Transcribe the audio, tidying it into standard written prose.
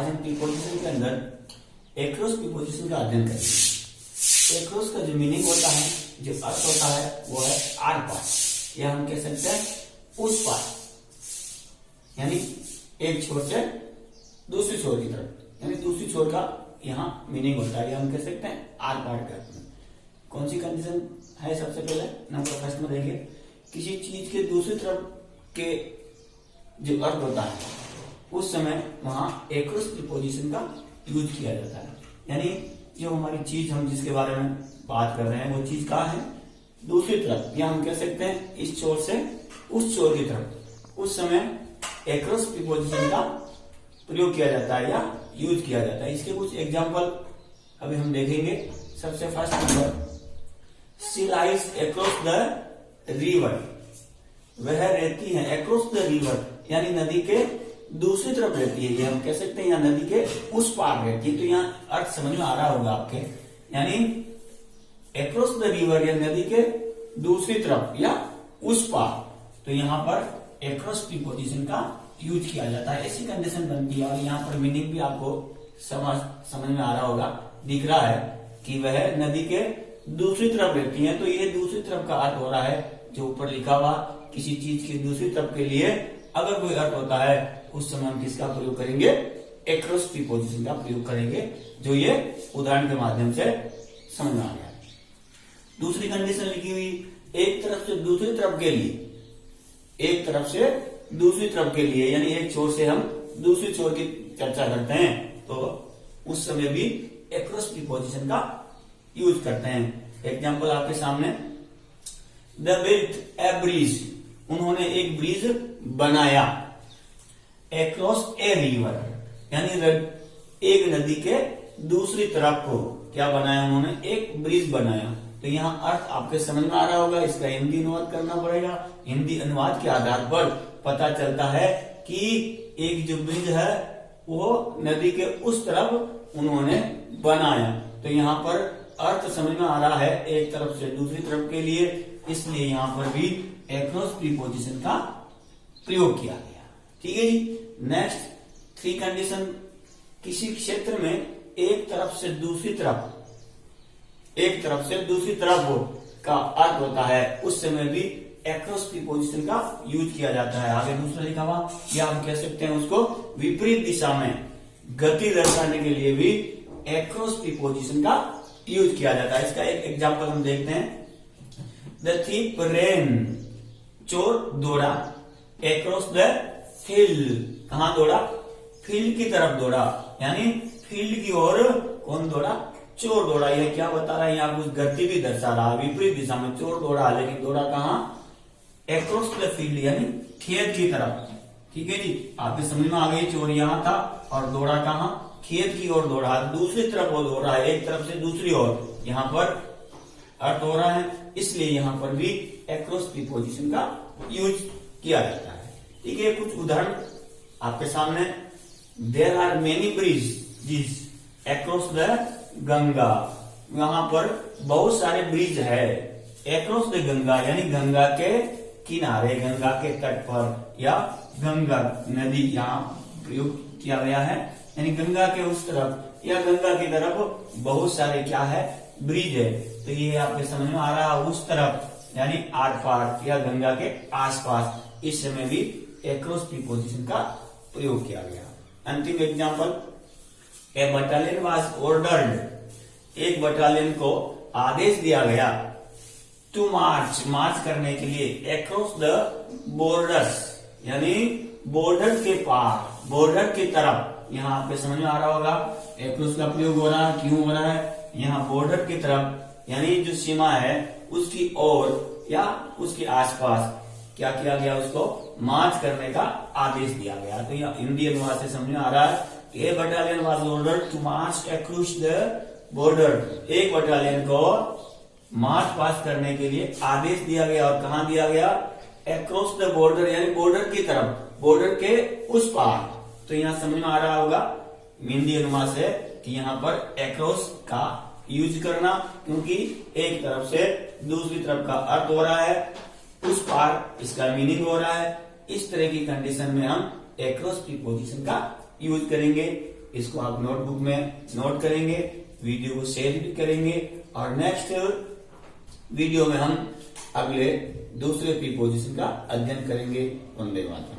हम प्रीपोजिशन के अंदर एक्रोस प्रीपोजिशन का अध्ययन करेंगे। एक्रोस का जो मीनिंग होता है, जो अर्थ होता है, वो है आर पार, या हम कह सकते हैं उस पार, यानी एक छोर से दूसरी छोर की तरफ, यानी दूसरी छोर का यहाँ मीनिंग होता है, या हम कह सकते हैं आर पार का। कौन सी कंडीशन है? सबसे पहले नंबर फर्स्ट में देखिए, किसी चीज के दूसरी तरफ के जो अर्थ होता है उस समय वहां एक्रोस प्रीपोजिशन का यूज किया जाता है। यानी जो हमारी चीज, हम जिसके बारे में बात कर रहे हैं, वो चीज कहाँ है? दूसरी तरफ, या हम कह सकते हैं इस छोर से उस छोर की तरफ। उस समय एक्रोस प्रीपोजिशन का प्रयोग किया जाता है या यूज किया जाता है। इसके कुछ एग्जाम्पल अभी हम देखेंगे। सबसे first number, she lies across the river, वह रहती है एक्रोस द रिवर, यानी नदी के दूसरी तरफ रहती है, ये हम कह सकते हैं, या नदी के उस पार रहती है। तो यहाँ अर्थ समझ में आ रहा होगा आपके, यानी एक्रोस द रिवर या नदी के दूसरी तरफ या उस पार। तो यहाँ पर एक्रोस प्रीपोजिशन का यूज किया जाता है, ऐसी कंडीशन बनती है। और यहाँ पर मीनिंग भी आपको समझ में आ रहा होगा, दिख रहा है कि वह नदी के दूसरी तरफ रहती है। तो ये दूसरी तरफ का अर्थ हो रहा है, जो ऊपर लिखा हुआ किसी चीज की दूसरी तरफ के लिए अगर कोई अर्थ होता है, उस समय हम किसका प्रयोग करेंगे? एक्रोस प्रीपोजिशन का प्रयोग करेंगे, जो ये उदाहरण के माध्यम से समझ में आ गया। दूसरी कंडीशन लिखी हुई, एक तरफ से दूसरी तरफ के लिए, एक तरफ से दूसरी तरफ के लिए, यानी एक छोर से हम दूसरी छोर की चर्चा करते हैं, तो उस समय भी एक्रोस प्रीपोजिशन का यूज करते हैं। एग्जाम्पल आपके सामने, द बिल्ट ए ब्रिज, उन्होंने एक ब्रिज बनाया, एक्रोस ए रिवर, यानी एक नदी के दूसरी तरफ को क्या बनाया उन्होंने? एक ब्रिज बनाया। तो यहाँ अर्थ आपके समझ में आ रहा होगा, इसका हिंदी अनुवाद करना पड़ेगा। हिंदी अनुवाद के आधार पर पता चलता है कि एक जो ब्रिज है वो नदी के उस तरफ उन्होंने बनाया। तो यहाँ पर अर्थ समझ में आ रहा है एक तरफ से दूसरी तरफ के लिए, इसलिए यहाँ पर भी एक्रोस प्रीपोजिशन का प्रयोग किया गया। ठीक है जी। नेक्स्ट थ्री कंडीशन, किसी क्षेत्र में एक तरफ से दूसरी तरफ, एक तरफ से दूसरी तरफ का अर्थ होता है, उस समय भी एक्रोस प्रीपोजिशन का यूज किया जाता है। आगे दूसरा लिखा हुआ, या हम कह सकते हैं उसको विपरीत दिशा में गति दर्शाने के लिए भी एक्रोस प्रीपोजिशन का यूज किया जाता है। इसका एक एग्जाम्पल हम देखते हैं। द थीप रेन, चोर दौड़ा, एक्रोस द फील्ड, कहां दौड़ा? फील्ड की तरफ दौड़ा, यानी फील्ड की ओर कौन दौड़ा? चोर दौड़ा। यह क्या बता रहा है? यहाँ कुछ गति भी दर्शा रहा है, विपरीत दिशा में चोर दौड़ा, लेकिन दौड़ा कहां? एक्रोस द फील्ड, यानी खेत की तरफ। ठीक है जी, आपके समझ में आ गई, चोर यहाँ था और दौड़ा कहां? खेत की ओर दौड़ा, दूसरी तरफ वो दौड़ रहा है, एक तरफ से दूसरी ओर, यहाँ पर अर्थ हो रहा है, इसलिए यहाँ पर भी एक्रोस प्रीपोजिशन का यूज किया जाता है। ठीक है, कुछ उदाहरण आपके सामने। There are many bridges across the Ganga, वहां पर बहुत सारे ब्रिज है एक्रोस द गंगा, यानी गंगा के किनारे, गंगा के तट पर, या गंगा नदी यहाँ प्रयोग किया गया है, यानी गंगा के उस तरफ या गंगा की तरफ बहुत सारे क्या है? ब्रिज है। तो ये आपके समझ में आ रहा है, उस तरफ यानी आर पार या गंगा के आसपास, इस समय भी एक्रोस प्रीपोजिशन का प्रयोग किया गया। अंतिम example, A battalion was ordered, एक बटालियन को आदेश दिया गया, टू मार्च, मार्च करने के लिए, एक्रोस द बॉर्डर्स, यानी बॉर्डर के पार, बॉर्डर की तरफ। यहाँ आपके समझ में आ रहा होगा एक्रोस का प्रयोग हो रहा है, क्यों हो रहा है? यहाँ बॉर्डर की तरफ, यानी जो सीमा है उसकी ओर या उसके आसपास क्या किया गया? उसको मार्च करने का आदेश दिया गया। तो यह हिंदी अनुवाद से समझ में आ रहा है, a battalion was ordered to march across the border, एक बटालियन को मार्च पास करने के लिए आदेश दिया गया। और कहा दिया गया? अक्रॉस द बॉर्डर, यानी बॉर्डर की तरफ, बॉर्डर के उस पार। तो यहाँ समझ में आ रहा होगा हिंदी अनुवाद से कि यहाँ पर एक्रोस का यूज करना, क्योंकि एक तरफ से दूसरी तरफ का अर्थ हो रहा है, उस पार इसका मीनिंग हो रहा है। इस तरह की कंडीशन में हम एक्रोस प्रीपोजिशन का यूज करेंगे। इसको आप नोटबुक में नोट करेंगे, वीडियो को शेयर भी करेंगे और नेक्स्ट वीडियो में हम अगले दूसरे प्रीपोजिशन का अध्ययन करेंगे। वंदे मातरम।